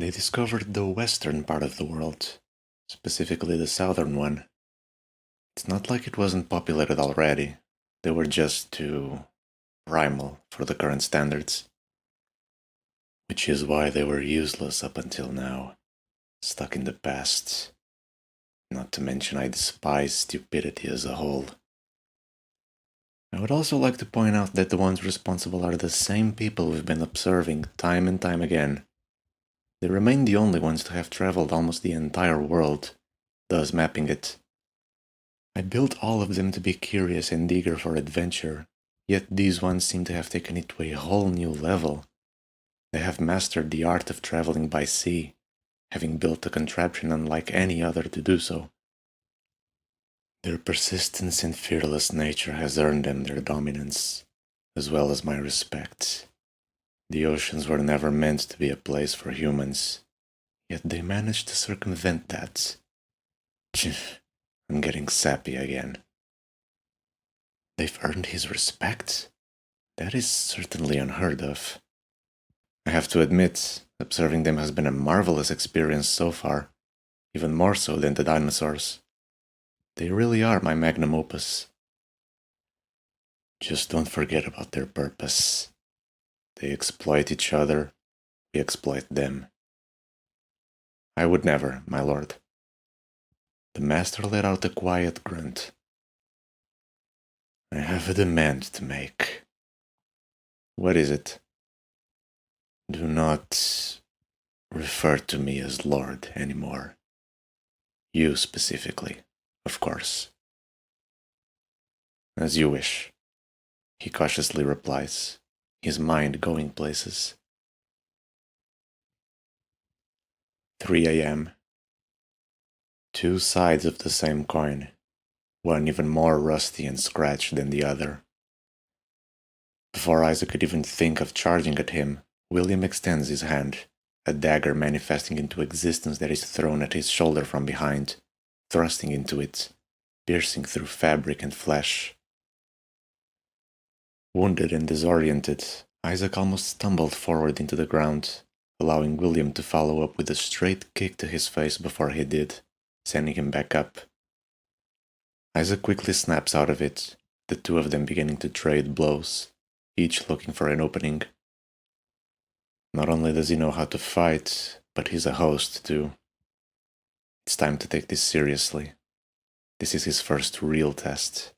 They discovered the western part of the world, specifically the southern one. It's not like it wasn't populated already, they were just too primal for the current standards. Which is why they were useless up until now, stuck in the past. Not to mention I despise stupidity as a whole. I would also like to point out that the ones responsible are the same people we've been observing time and time again. They remain the only ones to have traveled almost the entire world, thus mapping it. I built all of them to be curious and eager for adventure, yet these ones seem to have taken it to a whole new level. They have mastered the art of traveling by sea, having built a contraption unlike any other to do so. Their persistence and fearless nature has earned them their dominance, as well as my respect. The oceans were never meant to be a place for humans, yet they managed to circumvent that. I'm getting sappy again. They've earned his respect? That is certainly unheard of. I have to admit, observing them has been a marvelous experience so far, even more so than the dinosaurs. They really are my magnum opus. Just don't forget about their purpose. They exploit each other, we exploit them. I would never, my lord. The master let out a quiet grunt. I have a demand to make. What is it? Do not refer to me as Lord anymore. You specifically, of course. As you wish, he cautiously replies, his mind going places. 3 a.m. Two sides of the same coin, one even more rusty and scratched than the other. Before Isaac could even think of charging at him, William extends his hand, a dagger manifesting into existence that is thrown at his shoulder from behind, thrusting into it, piercing through fabric and flesh. Wounded and disoriented, Isaac almost stumbled forward into the ground, allowing William to follow up with a straight kick to his face before he did, sending him back up. Isaac quickly snaps out of it, the two of them beginning to trade blows, each looking for an opening. Not only does he know how to fight, but he's a host too. It's time to take this seriously. This is his first real test.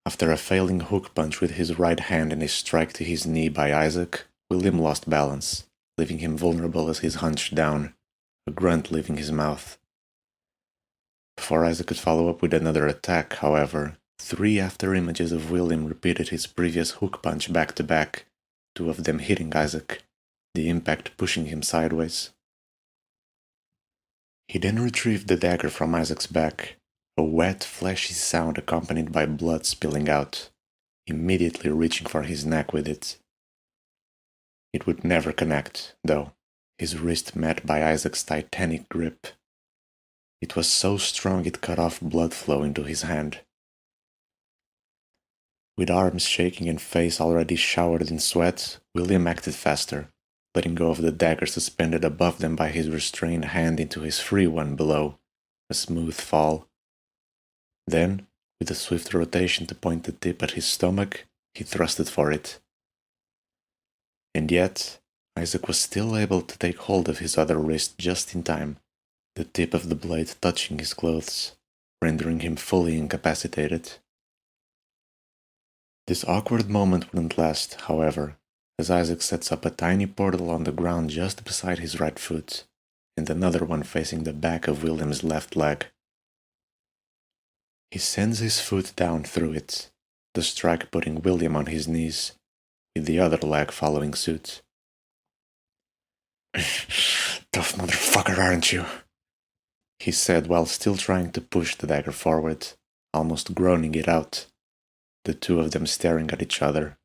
After a failing hook punch with his right hand and a strike to his knee by Isaac, William lost balance, leaving him vulnerable as he's hunched down, a grunt leaving his mouth. Before Isaac could follow up with another attack, however, 3 after images of William repeated his previous hook punch back to back, 2 of them hitting Isaac, the impact pushing him sideways. He then retrieved the dagger from Isaac's back, a wet, fleshy sound accompanied by blood spilling out, immediately reaching for his neck with it. It would never connect, though, his wrist met by Isaac's titanic grip. It was so strong it cut off blood flow into his hand. With arms shaking and face already showered in sweat, William acted faster, letting go of the dagger suspended above them by his restrained hand into his free one below, a smooth fall. Then, with a swift rotation to point the tip at his stomach, he thrusted for it. And yet, Isaac was still able to take hold of his other wrist just in time, the tip of the blade touching his clothes, rendering him fully incapacitated. This awkward moment wouldn't last, however, as Isaac sets up a tiny portal on the ground just beside his right foot, and another one facing the back of William's left leg. He sends his foot down through it, the strike putting William on his knees, with the other leg following suit. "Tough motherfucker, aren't you?" he said while still trying to push the dagger forward, almost groaning it out, the two of them staring at each other.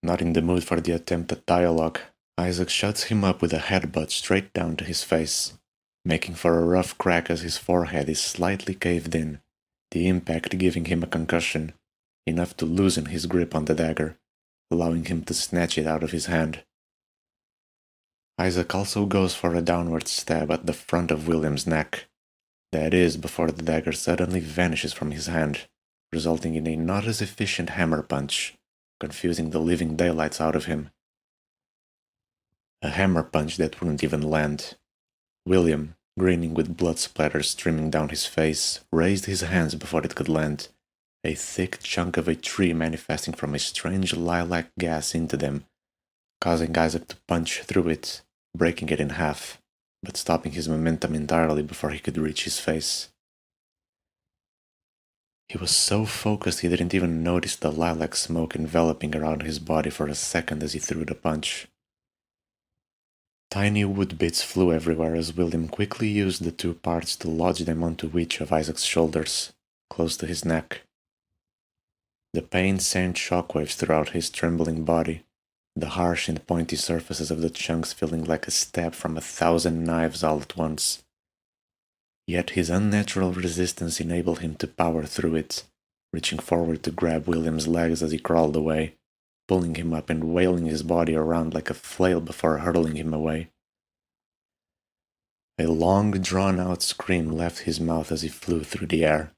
Not in the mood for the attempt at dialogue, Isaac shuts him up with a headbutt straight down to his face, making for a rough crack as his forehead is slightly caved in, the impact giving him a concussion, enough to loosen his grip on the dagger, allowing him to snatch it out of his hand. Isaac also goes for a downward stab at the front of William's neck. That is, before the dagger suddenly vanishes from his hand, resulting in a not as efficient hammer punch, confusing the living daylights out of him. A hammer punch that wouldn't even land. William, grinning with blood splatters streaming down his face, raised his hands before it could land, a thick chunk of a tree manifesting from a strange lilac gas into them, causing Isaac to punch through it, breaking it in half, but stopping his momentum entirely before he could reach his face. He was so focused he didn't even notice the lilac smoke enveloping around his body for a second as he threw the punch. Tiny wood bits flew everywhere as William quickly used the two parts to lodge them onto each of Isaac's shoulders, close to his neck. The pain sent shockwaves throughout his trembling body, the harsh and pointy surfaces of the chunks feeling like a stab from 1,000 knives all at once. Yet his unnatural resistance enabled him to power through it, reaching forward to grab William's legs as he crawled away, pulling him up and wailing his body around like a flail before hurling him away. A long, drawn-out scream left his mouth as he flew through the air,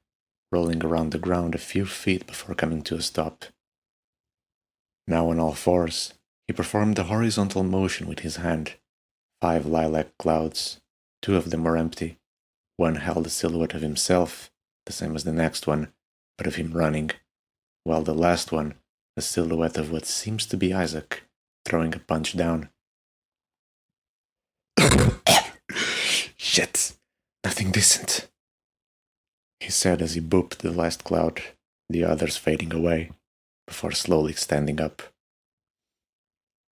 rolling around the ground a few feet before coming to a stop. Now on all fours, he performed a horizontal motion with his hand. 5 lilac clouds, 2 of them were empty. One held a silhouette of himself, the same as the next one, but of him running, while the last one, a silhouette of what seems to be Isaac, throwing a punch down. Shit, nothing decent, he said as he booped the last cloud, the others fading away, before slowly standing up.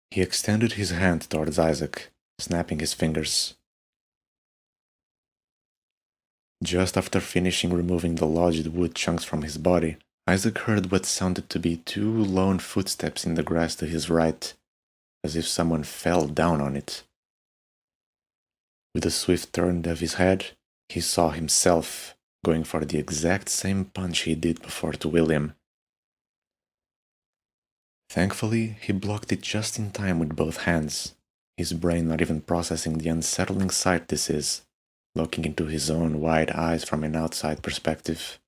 He extended his hand towards Isaac, snapping his fingers. Just after finishing removing the lodged wood chunks from his body, Isaac heard what sounded to be 2 lone footsteps in the grass to his right, as if someone fell down on it. With a swift turn of his head, he saw himself going for the exact same punch he did before to William. Thankfully, he blocked it just in time with both hands, his brain not even processing the unsettling sight this is, looking into his own wide eyes from an outside perspective.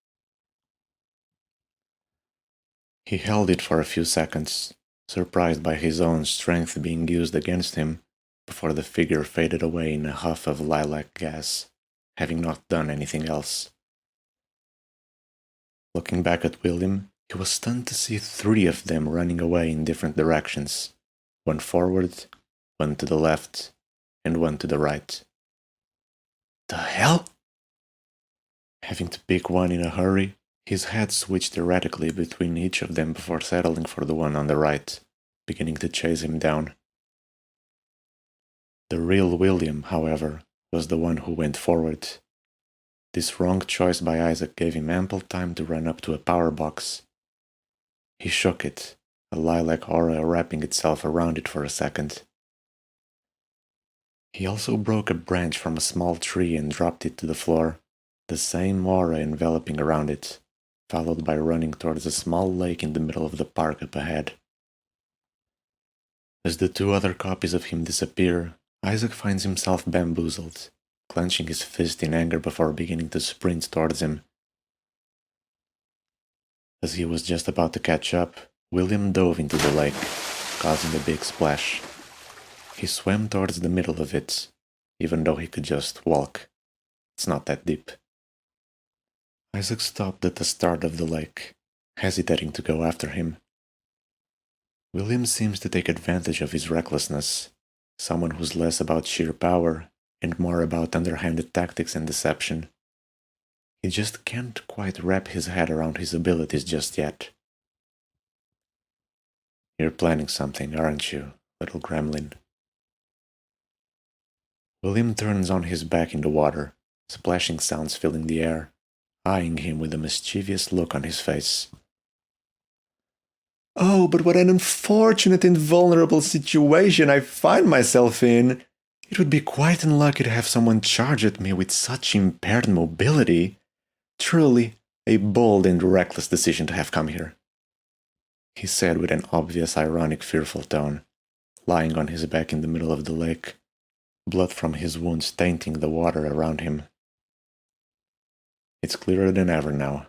He held it for a few seconds, surprised by his own strength being used against him, before the figure faded away in a huff of lilac gas, having not done anything else. Looking back at William, he was stunned to see 3 of them running away in different directions, 1 forward, 1 to the left, and 1 to the right. The hell? Having to pick one in a hurry, his head switched erratically between each of them before settling for the one on the right, beginning to chase him down. The real William, however, was the one who went forward. This wrong choice by Isaac gave him ample time to run up to a power box. He shook it, a lilac aura wrapping itself around it for a second. He also broke a branch from a small tree and dropped it to the floor, the same aura enveloping around it, followed by running towards a small lake in the middle of the park up ahead. As the 2 other copies of him disappear, Isaac finds himself bamboozled, clenching his fist in anger before beginning to sprint towards him. As he was just about to catch up, William dove into the lake, causing a big splash. He swam towards the middle of it, even though he could just walk. It's not that deep. Isaac stopped at the start of the lake, hesitating to go after him. William seems to take advantage of his recklessness, someone who's less about sheer power and more about underhanded tactics and deception. He just can't quite wrap his head around his abilities just yet. You're planning something, aren't you, little gremlin? William turns on his back in the water, splashing sounds filling the air, eyeing him with a mischievous look on his face. Oh, but what an unfortunate and vulnerable situation I find myself in. It would be quite unlucky to have someone charge at me with such impaired mobility. Truly, a bold and reckless decision to have come here, he said with an obvious ironic fearful tone, lying on his back in the middle of the lake, blood from his wounds tainting the water around him. It's clearer than ever now.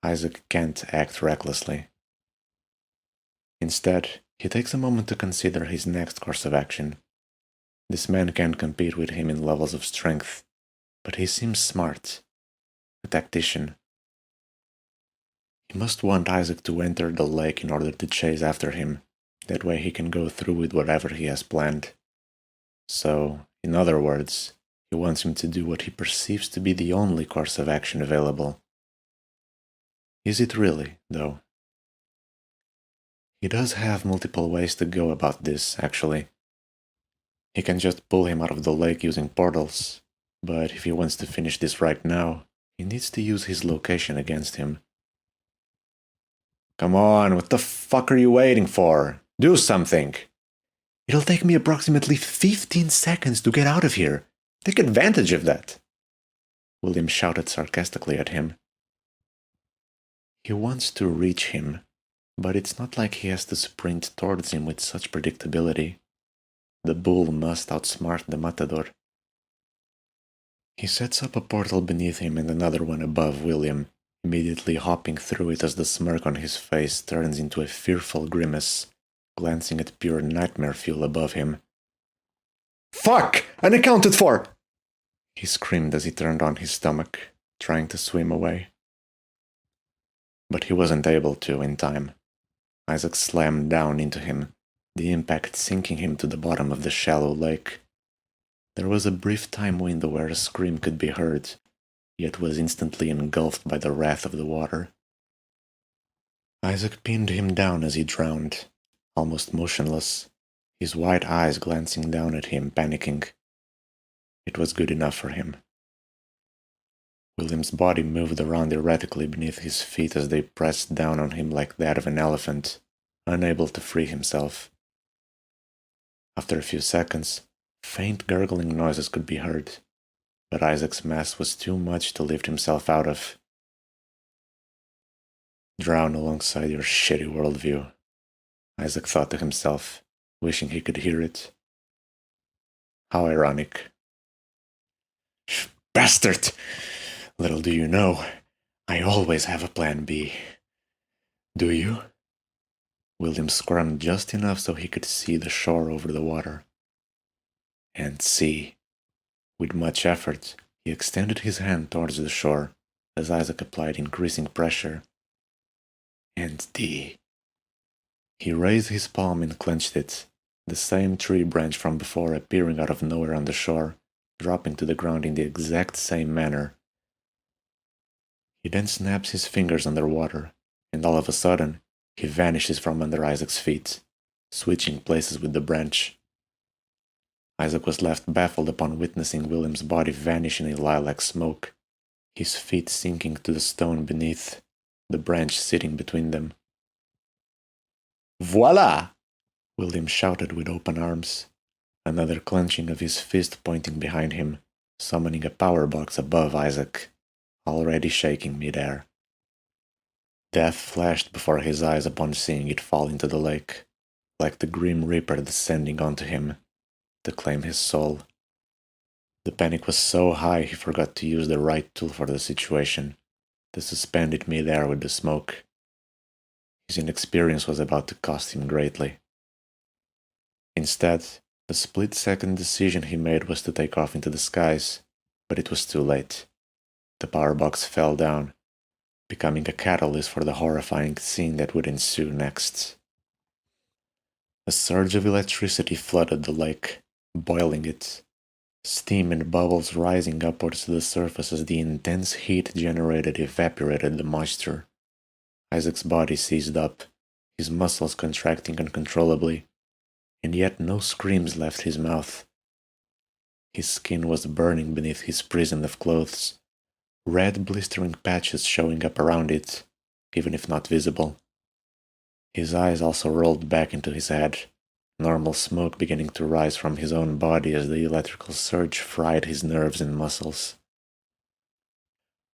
Isaac can't act recklessly. Instead, he takes a moment to consider his next course of action. This man can't compete with him in levels of strength, but he seems smart, a tactician. He must want Isaac to enter the lake in order to chase after him. That way he can go through with whatever he has planned. So, in other words, he wants him to do what he perceives to be the only course of action available. Is it really, though? He does have multiple ways to go about this, actually. He can just pull him out of the lake using portals, but if he wants to finish this right now, he needs to use his location against him. Come on, what the fuck are you waiting for? Do something! It'll take me approximately 15 seconds to get out of here. Take advantage of that! William shouted sarcastically at him. He wants to reach him, but it's not like he has to sprint towards him with such predictability. The bull must outsmart the matador. He sets up a portal beneath him and another one above William, immediately hopping through it as the smirk on his face turns into a fearful grimace, glancing at pure nightmare fuel above him. Fuck! Unaccounted for! He screamed as he turned on his stomach, trying to swim away. But he wasn't able to in time. Isaac slammed down into him, the impact sinking him to the bottom of the shallow lake. There was a brief time window where a scream could be heard, yet was instantly engulfed by the wrath of the water. Isaac pinned him down as he drowned, almost motionless, his wide eyes glancing down at him, panicking. It was good enough for him. William's body moved around erratically beneath his feet as they pressed down on him like that of an elephant, unable to free himself. After a few seconds, faint gurgling noises could be heard, but Isaac's mass was too much to lift himself out of. Drown alongside your shitty worldview, Isaac thought to himself, wishing he could hear it. How ironic. Bastard! Little do you know, I always have a plan B. Do you? William squirmed just enough so he could see the shore over the water. And see. With much effort, he extended his hand towards the shore as Isaac applied increasing pressure. And D. He raised his palm and clenched it, the same tree branch from before appearing out of nowhere on the shore, dropping to the ground in the exact same manner. He then snaps his fingers underwater, and all of a sudden, he vanishes from under Isaac's feet, switching places with the branch. Isaac was left baffled upon witnessing William's body vanish in a lilac smoke, his feet sinking to the stone beneath, the branch sitting between them. Voila! William shouted with open arms, another clenching of his fist pointing behind him, summoning a power box above Isaac, already shaking midair. Death flashed before his eyes upon seeing it fall into the lake, like the Grim Reaper descending onto him, to claim his soul. The panic was so high he forgot to use the right tool for the situation, to suspend it midair with the smoke. His inexperience was about to cost him greatly. Instead, the split-second decision he made was to take off into the skies, but it was too late. The power box fell down, becoming a catalyst for the horrifying scene that would ensue next. A surge of electricity flooded the lake, boiling it, steam and bubbles rising upwards to the surface as the intense heat generated evaporated the moisture. Isaac's body seized up, his muscles contracting uncontrollably, and yet no screams left his mouth. His skin was burning beneath his prison of clothes, red blistering patches showing up around it, even if not visible. His eyes also rolled back into his head, normal smoke beginning to rise from his own body as the electrical surge fried his nerves and muscles.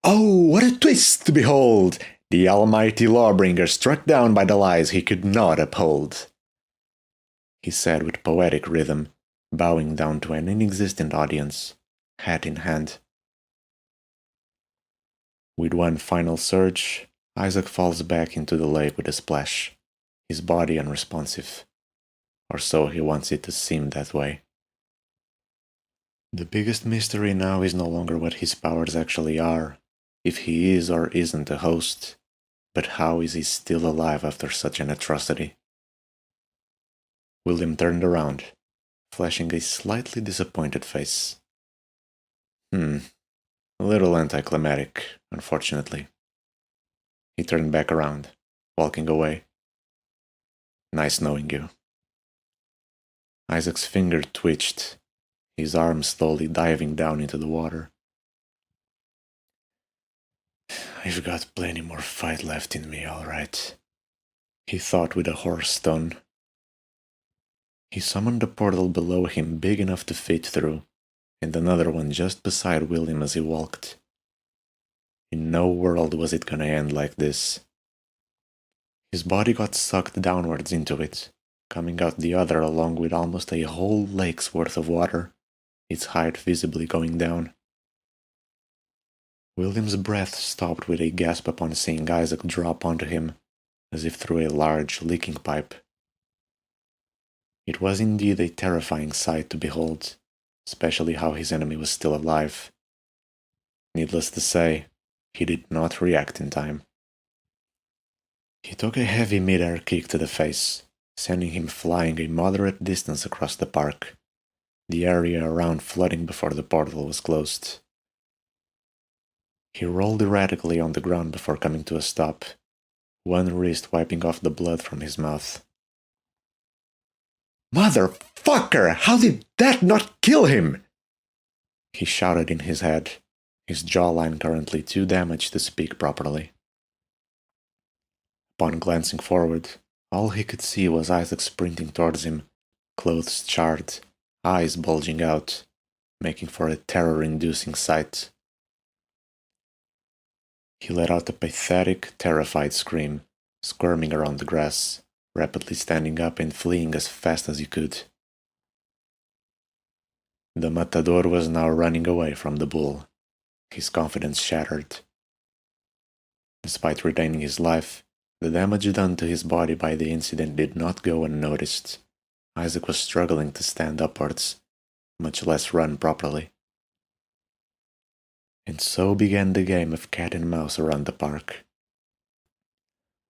Oh, what a twist to behold! The almighty Lawbringer struck down by the lies he could not uphold, he said with poetic rhythm, bowing down to an inexistent audience, hat in hand. With one final surge, Isaac falls back into the lake with a splash, his body unresponsive. Or so he wants it to seem that way. The biggest mystery now is no longer what his powers actually are, if he is or isn't a host, but how is he still alive after such an atrocity? William turned around, flashing a slightly disappointed face. A little anticlimactic, unfortunately. He turned back around, walking away. Nice knowing you. Isaac's finger twitched, his arm slowly diving down into the water. I've got plenty more fight left in me, all right, he thought with a hoarse tone. He summoned a portal below him big enough to fit through, and another one just beside William as he walked. In no world was it gonna end like this. His body got sucked downwards into it, coming out the other along with almost a whole lake's worth of water, its height visibly going down. William's breath stopped with a gasp upon seeing Isaac drop onto him, as if through a large leaking pipe. It was indeed a terrifying sight to behold, especially how his enemy was still alive. Needless to say, he did not react in time. He took a heavy mid-air kick to the face, sending him flying a moderate distance across the park, the area around flooding before the portal was closed. He rolled erratically on the ground before coming to a stop, one wrist wiping off the blood from his mouth. "Motherfucker! How did that not kill him?" he shouted in his head, his jawline currently too damaged to speak properly. Upon glancing forward, all he could see was Isaac sprinting towards him, clothes charred, eyes bulging out, making for a terror-inducing sight. He let out a pathetic, terrified scream, squirming around the grass, rapidly standing up and fleeing as fast as he could. The matador was now running away from the bull, his confidence shattered. Despite retaining his life, the damage done to his body by the incident did not go unnoticed. Isaac was struggling to stand upwards, much less run properly. And so began the game of cat and mouse around the park.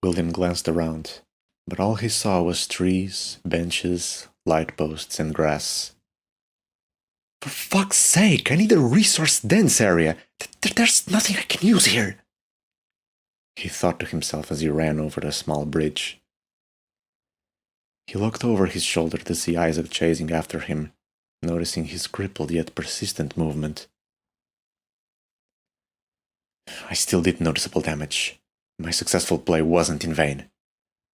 William glanced around, but all he saw was trees, benches, light posts, and grass. "For fuck's sake, I need a resource-dense area! There's nothing I can use here!" he thought to himself as he ran over the small bridge. He looked over his shoulder to see Isaac chasing after him, noticing his crippled yet persistent movement. I still did noticeable damage. My successful play wasn't in vain.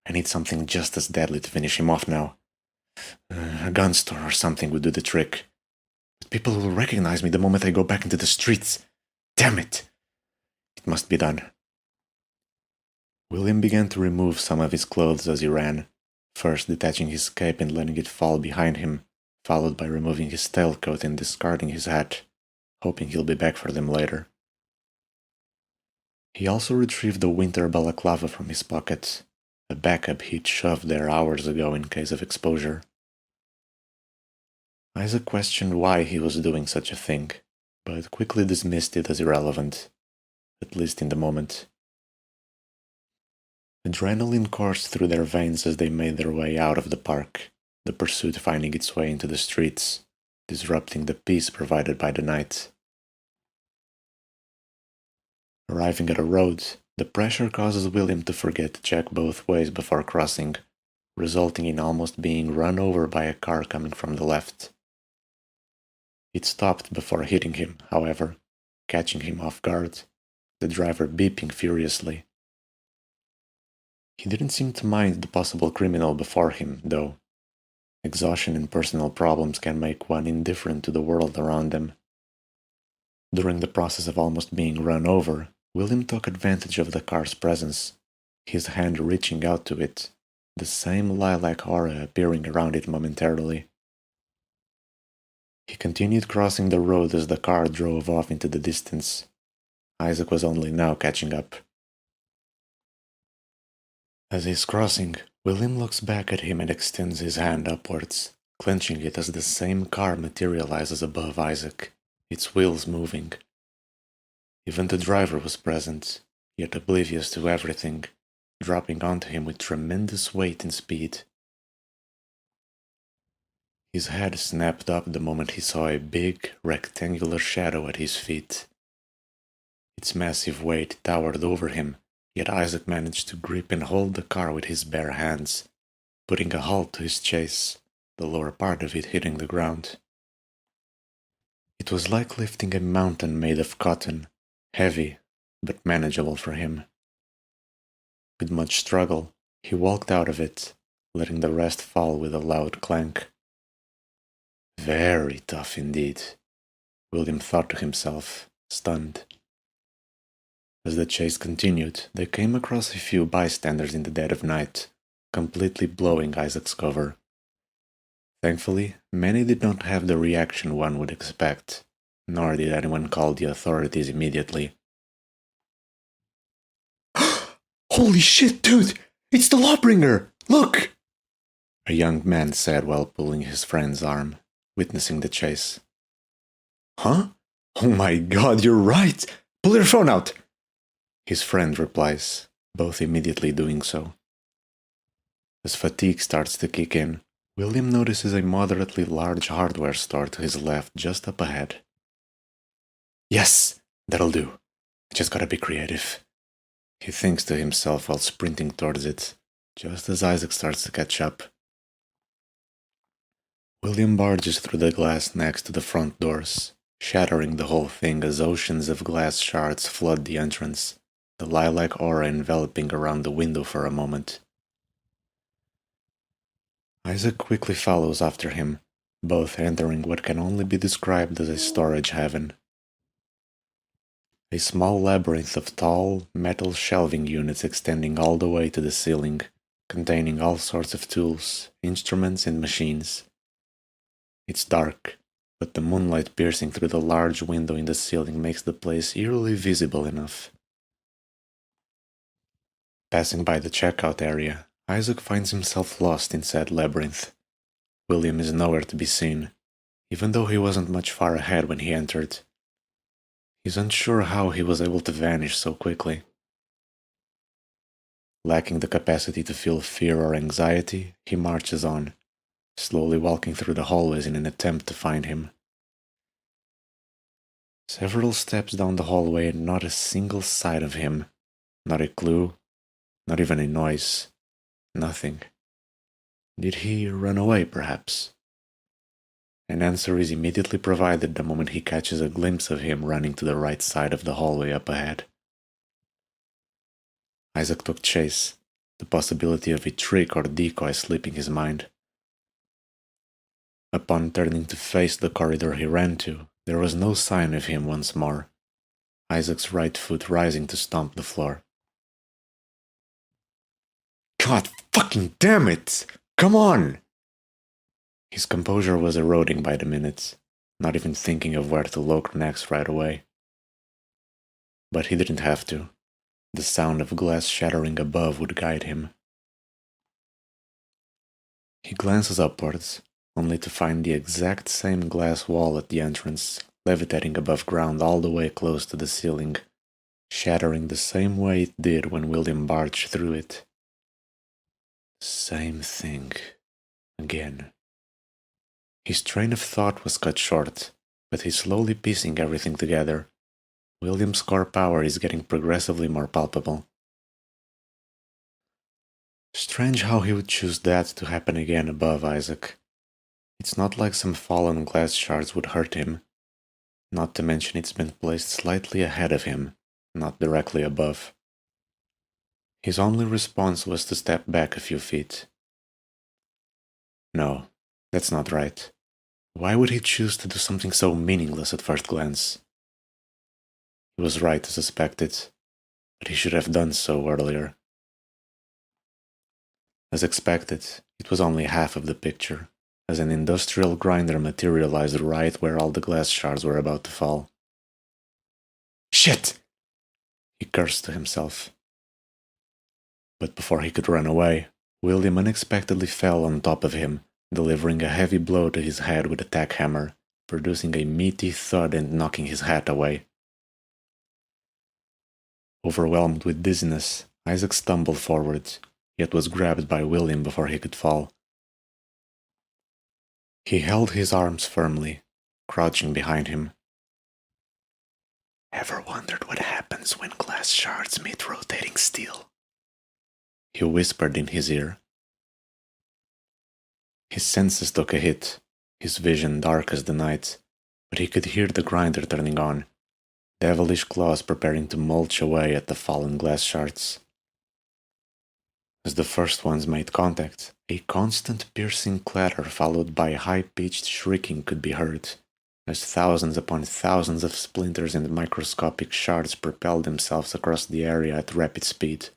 I need something just as deadly to finish him off now. A gun store or something would do the trick. But people will recognize me the moment I go back into the streets. Damn it! It must be done. William began to remove some of his clothes as he ran, first detaching his cape and letting it fall behind him, followed by removing his tailcoat and discarding his hat, hoping he'll be back for them later. He also retrieved the winter balaclava from his pocket, a backup he'd shoved there hours ago in case of exposure. Isaac questioned why he was doing such a thing, but quickly dismissed it as irrelevant, at least in the moment. Adrenaline coursed through their veins as they made their way out of the park, the pursuit finding its way into the streets, disrupting the peace provided by the night. Arriving at a road, the pressure causes William to forget to check both ways before crossing, resulting in almost being run over by a car coming from the left. It stopped before hitting him, however, catching him off guard, the driver beeping furiously. He didn't seem to mind the possible criminal before him, though. Exhaustion and personal problems can make one indifferent to the world around them. During the process of almost being run over, William took advantage of the car's presence, his hand reaching out to it, the same lilac aura appearing around it momentarily. He continued crossing the road as the car drove off into the distance. Isaac was only now catching up. As he's crossing, William looks back at him and extends his hand upwards, clenching it as the same car materializes above Isaac, its wheels moving. Even the driver was present, yet oblivious to everything, dropping onto him with tremendous weight and speed. His head snapped up the moment he saw a big, rectangular shadow at his feet. Its massive weight towered over him, yet Isaac managed to grip and hold the car with his bare hands, putting a halt to his chase, the lower part of it hitting the ground. It was like lifting a mountain made of cotton, heavy, but manageable for him. With much struggle, he walked out of it, letting the rest fall with a loud clank. Very tough indeed, William thought to himself, stunned. As the chase continued, they came across a few bystanders in the dead of night, completely blowing Isaac's cover. Thankfully, many did not have the reaction one would expect, nor did anyone call the authorities immediately. "Holy shit, dude! It's the Lawbringer! Look!" a young man said while pulling his friend's arm, witnessing the chase. "Huh? Oh my god, you're right! Pull your phone out!" his friend replies, both immediately doing so. As fatigue starts to kick in, William notices a moderately large hardware store to his left just up ahead. "Yes, that'll do. I just gotta be creative," he thinks to himself while sprinting towards it, just as Isaac starts to catch up. William barges through the glass next to the front doors, shattering the whole thing as oceans of glass shards flood the entrance, the lilac aura enveloping around the window for a moment. Isaac quickly follows after him, both entering what can only be described as a storage heaven. A small labyrinth of tall, metal shelving units extending all the way to the ceiling, containing all sorts of tools, instruments, and machines. It's dark, but the moonlight piercing through the large window in the ceiling makes the place eerily visible enough. Passing by the checkout area, Isaac finds himself lost in said labyrinth. William is nowhere to be seen, even though he wasn't much far ahead when he entered. He's unsure how he was able to vanish so quickly. Lacking the capacity to feel fear or anxiety, he marches on, slowly walking through the hallways in an attempt to find him. Several steps down the hallway and not a single sight of him. Not a clue, not even a noise. Nothing. Did he run away, perhaps? An answer is immediately provided the moment he catches a glimpse of him running to the right side of the hallway up ahead. Isaac took chase, the possibility of a trick or decoy slipping his mind. Upon turning to face the corridor he ran to, there was no sign of him once more, Isaac's right foot rising to stomp the floor. "God fucking damn it! Come on!" His composure was eroding by the minute, not even thinking of where to look next right away. But he didn't have to. The sound of glass shattering above would guide him. He glances upwards, only to find the exact same glass wall at the entrance, levitating above ground all the way close to the ceiling, shattering the same way it did when William barged through it. Same thing. Again. His train of thought was cut short, but he's slowly piecing everything together. William's core power is getting progressively more palpable. Strange how he would choose that to happen again above Isaac. It's not like some fallen glass shards would hurt him, not to mention it's been placed slightly ahead of him, not directly above. His only response was to step back a few feet. No, that's not right. Why would he choose to do something so meaningless at first glance? He was right to suspect it, but he should have done so earlier. As expected, it was only half of the picture, as an industrial grinder materialized right where all the glass shards were about to fall. Shit! He cursed to himself. But before he could run away, William unexpectedly fell on top of him, delivering a heavy blow to his head with a tack hammer, producing a meaty thud and knocking his hat away. Overwhelmed with dizziness, Isaac stumbled forward, yet was grabbed by William before he could fall. He held his arms firmly, crouching behind him. Ever wondered what happens when glass shards meet rotating steel? He whispered in his ear. His senses took a hit, his vision dark as the night, but he could hear the grinder turning on, devilish claws preparing to mulch away at the fallen glass shards. As the first ones made contact, a constant piercing clatter followed by high-pitched shrieking could be heard, as thousands upon thousands of splinters and microscopic shards propelled themselves across the area at rapid speed,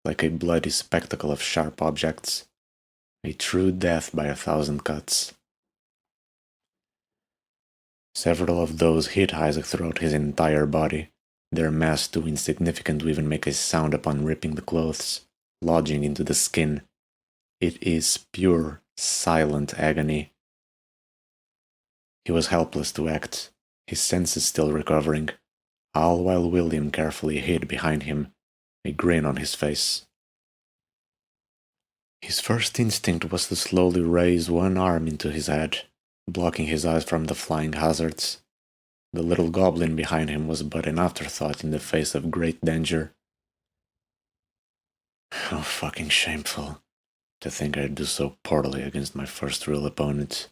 like a bloody spectacle of sharp objects, a true death by 1,000 cuts. Several of those hit Isaac throughout his entire body, their mass too insignificant to even make a sound upon ripping the clothes, lodging into the skin. It is pure, silent agony. He was helpless to act, his senses still recovering, all while William carefully hid behind him, a grin on his face. His first instinct was to slowly raise one arm into his head, blocking his eyes from the flying hazards. The little goblin behind him was but an afterthought in the face of great danger. How fucking shameful to think I'd do so poorly against my first real opponent.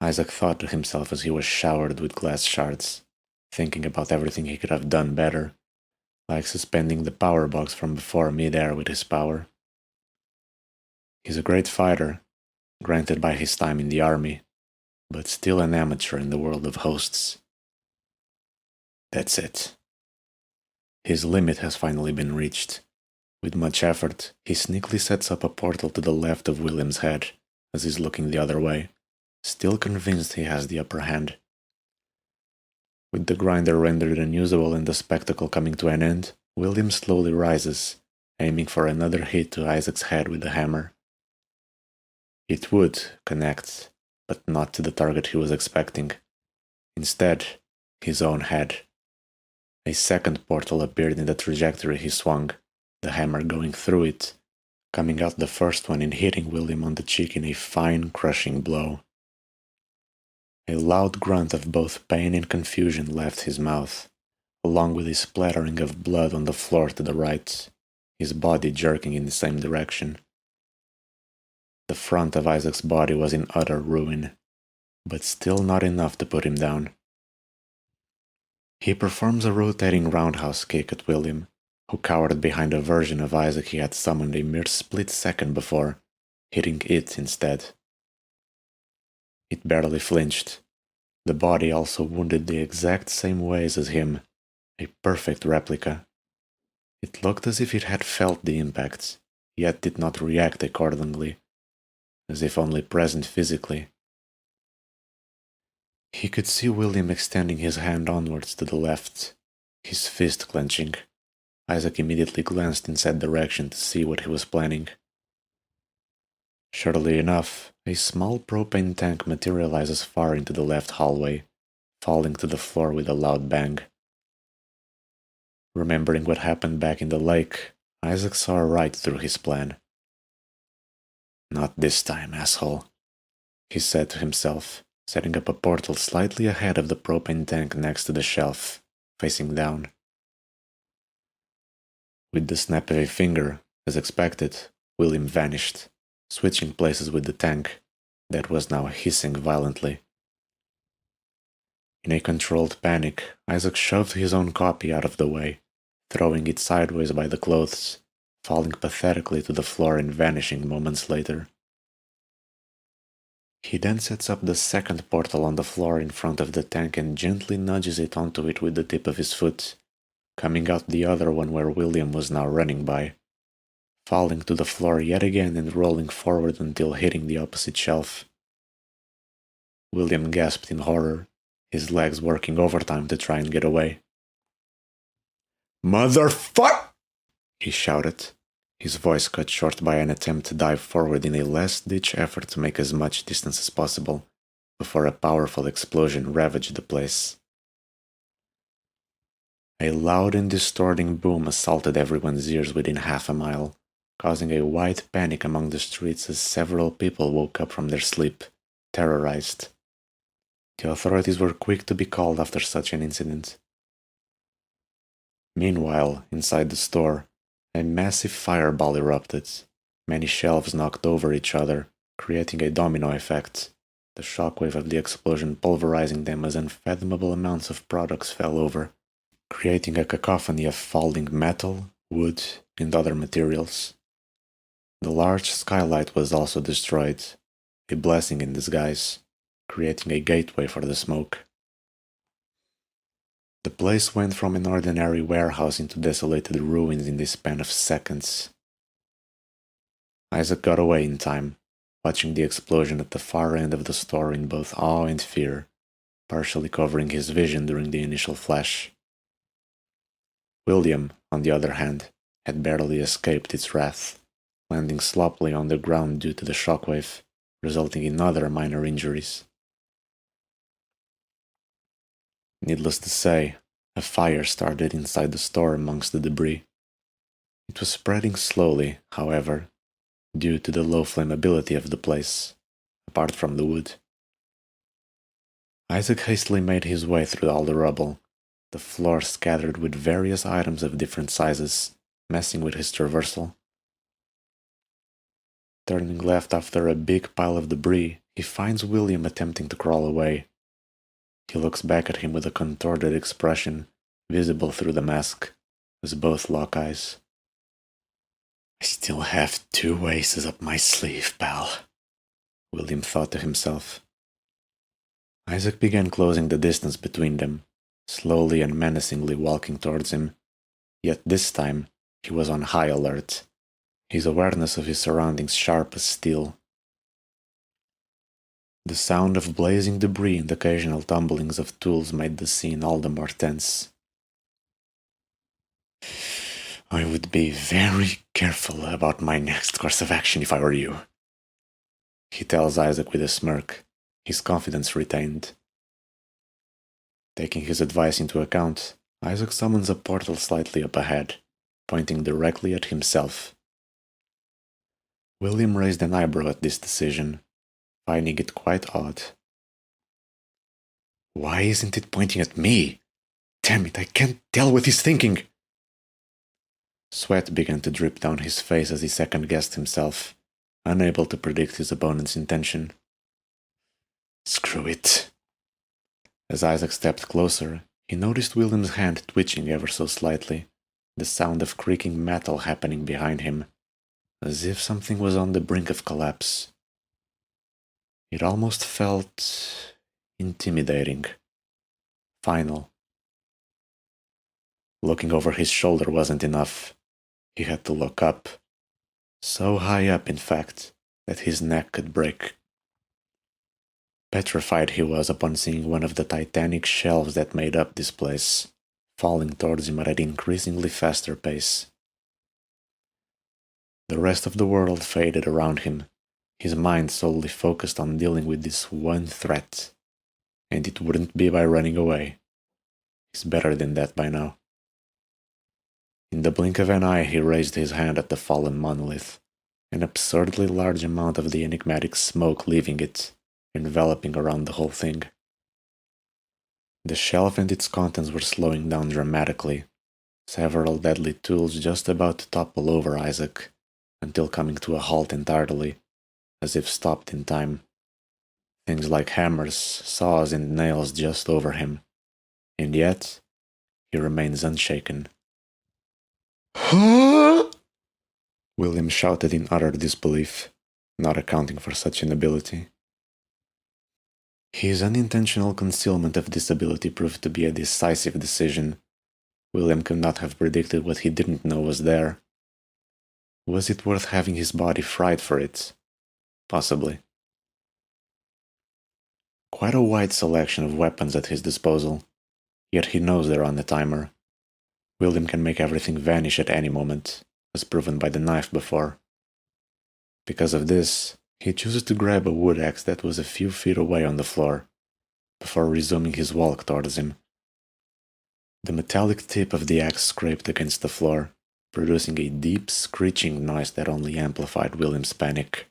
Isaac thought to himself as he was showered with glass shards, thinking about everything he could have done better, like suspending the power box from before mid-air with his power. He's a great fighter, granted by his time in the army, but still an amateur in the world of hosts. That's it. His limit has finally been reached. With much effort, he sneakily sets up a portal to the left of William's head, as he's looking the other way, still convinced he has the upper hand. With the grinder rendered unusable and the spectacle coming to an end, William slowly rises, aiming for another hit to Isaac's head with the hammer. It would connect, but not to the target he was expecting. Instead, his own head. A second portal appeared in the trajectory he swung, the hammer going through it, coming out the first one and hitting William on the cheek in a fine, crushing blow. A loud grunt of both pain and confusion left his mouth, along with a splattering of blood on the floor to the right, his body jerking in the same direction. The front of Isaac's body was in utter ruin, but still not enough to put him down. He performs a rotating roundhouse kick at William, who cowered behind a version of Isaac he had summoned a mere split second before, hitting it instead. It barely flinched. The body also wounded the exact same ways as him, a perfect replica. It looked as if it had felt the impact, yet did not react accordingly, as if only present physically. He could see William extending his hand onwards to the left, his fist clenching. Isaac immediately glanced in said direction to see what he was planning. Surely enough, a small propane tank materializes far into the left hallway, falling to the floor with a loud bang. Remembering what happened back in the lake, Isaac saw right through his plan. Not this time, asshole, he said to himself, setting up a portal slightly ahead of the propane tank next to the shelf, facing down. With the snap of a finger, as expected, William vanished, switching places with the tank, that was now hissing violently. In a controlled panic, Isaac shoved his own copy out of the way, throwing it sideways by the clothes, falling pathetically to the floor and vanishing moments later. He then sets up the second portal on the floor in front of the tank and gently nudges it onto it with the tip of his foot, coming out the other one where William was now running by, falling to the floor yet again and rolling forward until hitting the opposite shelf, William gasped in horror, his legs working overtime to try and get away. "Motherfuck!" he shouted, his voice cut short by an attempt to dive forward in a last-ditch effort to make as much distance as possible before a powerful explosion ravaged the place. A loud and distorting boom assaulted everyone's ears within half a mile, causing a wide panic among the streets as several people woke up from their sleep, terrorized. The authorities were quick to be called after such an incident. Meanwhile, inside the store, a massive fireball erupted. Many shelves knocked over each other, creating a domino effect, the shockwave of the explosion pulverizing them as unfathomable amounts of products fell over, creating a cacophony of falling metal, wood, and other materials. The large skylight was also destroyed, a blessing in disguise, creating a gateway for the smoke. The place went from an ordinary warehouse into desolated ruins in the span of seconds. Isaac got away in time, watching the explosion at the far end of the store in both awe and fear, partially covering his vision during the initial flash. William, on the other hand, had barely escaped its wrath, landing sloppily on the ground due to the shockwave, resulting in other minor injuries. Needless to say, a fire started inside the store amongst the debris. It was spreading slowly, however, due to the low flammability of the place, apart from the wood. Isaac hastily made his way through all the rubble, the floor scattered with various items of different sizes, messing with his traversal. Turning left after a big pile of debris, he finds William attempting to crawl away. He looks back at him with a contorted expression, visible through the mask, as both lock eyes. "I still have 2 aces up my sleeve, pal," William thought to himself. Isaac began closing the distance between them, slowly and menacingly walking towards him, yet this time he was on high alert, his awareness of his surroundings sharp as steel. The sound of blazing debris and occasional tumblings of tools made the scene all the more tense. "I would be very careful about my next course of action if I were you," he tells Isaac with a smirk, his confidence retained. Taking his advice into account, Isaac summons a portal slightly up ahead, pointing directly at himself. William raised an eyebrow at this decision, finding it quite odd. "Why isn't it pointing at me? Damn it, I can't tell what he's thinking!" Sweat began to drip down his face as he second-guessed himself, unable to predict his opponent's intention. "Screw it." As Isaac stepped closer, he noticed William's hand twitching ever so slightly, the sound of creaking metal happening behind him, as if something was on the brink of collapse. It almost felt intimidating, final. Looking over his shoulder wasn't enough. He had to look up, so high up in fact that his neck could break. Petrified he was upon seeing one of the titanic shelves that made up this place, falling towards him at an increasingly faster pace. The rest of the world faded around him, his mind solely focused on dealing with this one threat, and it wouldn't be by running away. He's better than that by now. In the blink of an eye, he raised his hand at the fallen monolith, an absurdly large amount of the enigmatic smoke leaving it, enveloping around the whole thing. The shelf and its contents were slowing down dramatically, several deadly tools just about to topple over Isaac, until coming to a halt entirely, as if stopped in time. Things like hammers, saws, and nails just over him, and yet he remains unshaken. "Huh?" William shouted in utter disbelief, not accounting for such an ability. His unintentional concealment of this ability proved to be a decisive decision. William could not have predicted what he didn't know was there. Was it worth having his body fried for it? Possibly. quite a wide selection of weapons at his disposal, yet he knows they're on the timer. William can make everything vanish at any moment, as proven by the knife before. Because of this, he chooses to grab a wood axe that was a few feet away on the floor, before resuming his walk towards him. The metallic tip of the axe scraped against the floor, producing a deep screeching noise that only amplified William's panic.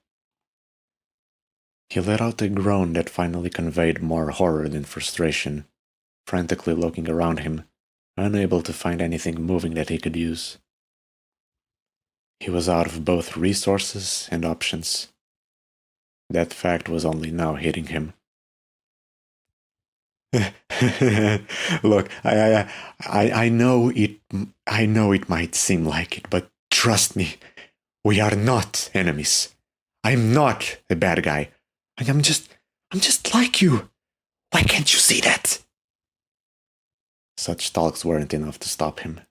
He let out a groan that finally conveyed more horror than frustration, frantically looking around him, unable to find anything moving that he could use. He was out of both resources and options. That fact was only now hitting him. Look, I know it might seem like it, but trust me, we are not enemies. I'm not a bad guy. I'm just like you. Why can't you see that? Such talks weren't enough to stop him.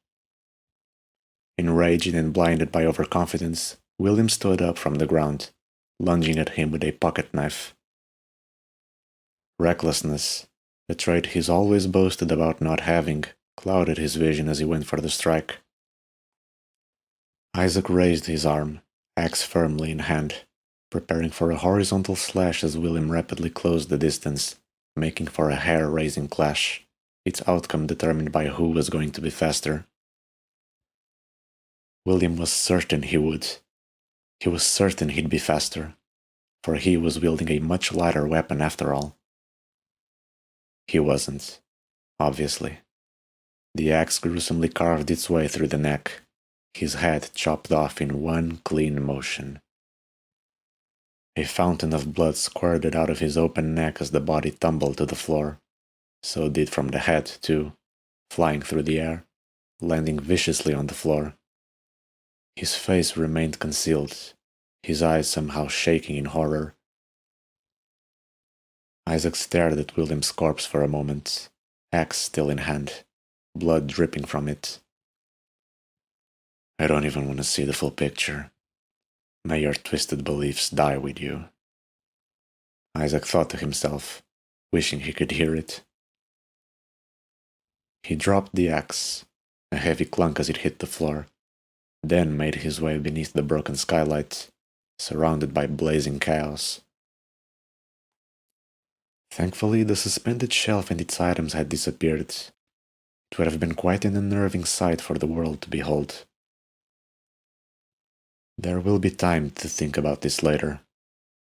Enraged and blinded by overconfidence, William stood up from the ground, lunging at him with a pocket knife. Recklessness, a trait he's always boasted about not having, clouded his vision as he went for the strike. Isaac raised his arm, axe firmly in hand, preparing for a horizontal slash as William rapidly closed the distance, making for a hair-raising clash, its outcome determined by who was going to be faster. William was certain he would. He was certain he'd be faster, for he was wielding a much lighter weapon after all. He wasn't, obviously. The axe gruesomely carved its way through the neck, his head chopped off in one clean motion. A fountain of blood squirted out of his open neck as the body tumbled to the floor. So did from the head, too, flying through the air, landing viciously on the floor. His face remained concealed, his eyes somehow shaking in horror. Isaac stared at William's corpse for a moment, axe still in hand, blood dripping from it. I don't even want to see the full picture. May your twisted beliefs die with you. Isaac thought to himself, wishing he could hear it. He dropped the axe, a heavy clunk as it hit the floor, then made his way beneath the broken skylight, surrounded by blazing chaos. Thankfully, the suspended shelf and its items had disappeared. It would have been quite an unnerving sight for the world to behold. There will be time to think about this later.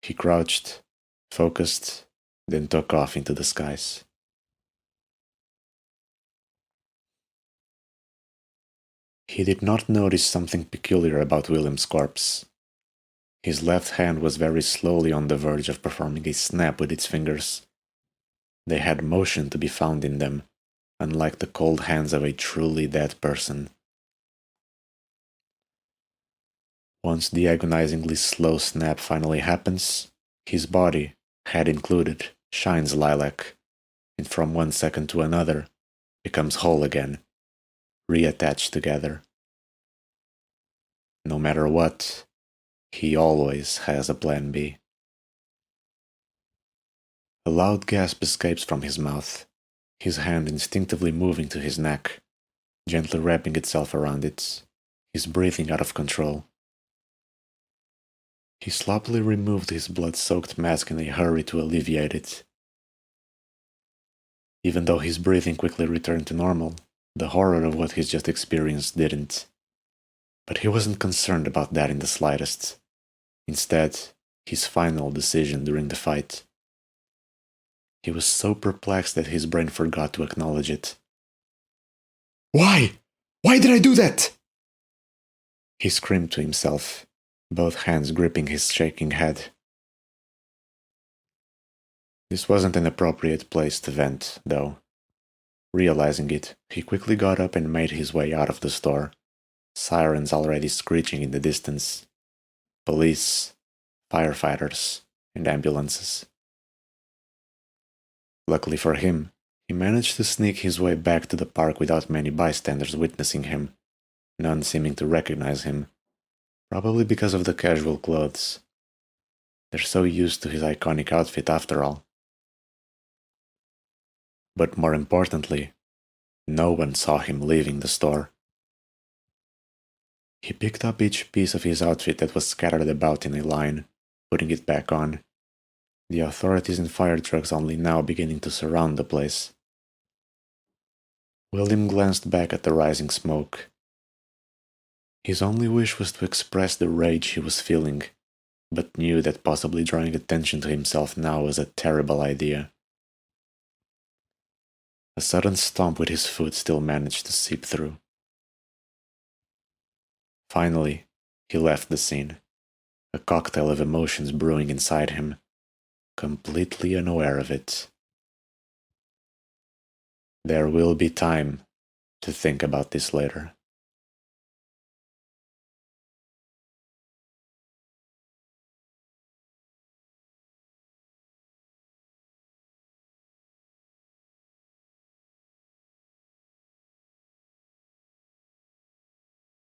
He crouched, focused, then took off into the skies. He did not notice something peculiar about William's corpse. His left hand was very slowly on the verge of performing a snap with its fingers. They had motion to be found in them, unlike the cold hands of a truly dead person. Once the agonizingly slow snap finally happens, his body, head included, shines lilac, and from one second to another, becomes whole again, reattached together. No matter what, he always has a plan B. A loud gasp escapes from his mouth, his hand instinctively moving to his neck, gently wrapping itself around it, his breathing out of control. He sloppily removed his blood-soaked mask in a hurry to alleviate it. Even though his breathing quickly returned to normal, the horror of what he's just experienced didn't. But he wasn't concerned about that in the slightest. Instead, his final decision during the fight. He was so perplexed that his brain forgot to acknowledge it. Why? Why did I do that? He screamed to himself, both hands gripping his shaking head. This wasn't an appropriate place to vent, though. Realizing it, he quickly got up and made his way out of the store, sirens already screeching in the distance. Police, firefighters, and ambulances. Luckily for him, he managed to sneak his way back to the park without many bystanders witnessing him, none seeming to recognize him, probably because of the casual clothes. They're so used to his iconic outfit after all. But more importantly, no one saw him leaving the store. He picked up each piece of his outfit that was scattered about in a line, putting it back on. The authorities and fire trucks only now beginning to surround the place. William glanced back at the rising smoke. His only wish was to express the rage he was feeling, but knew that possibly drawing attention to himself now was a terrible idea. A sudden stomp with his foot still managed to seep through. Finally, he left the scene, a cocktail of emotions brewing inside him, completely unaware of it. There will be time to think about this later.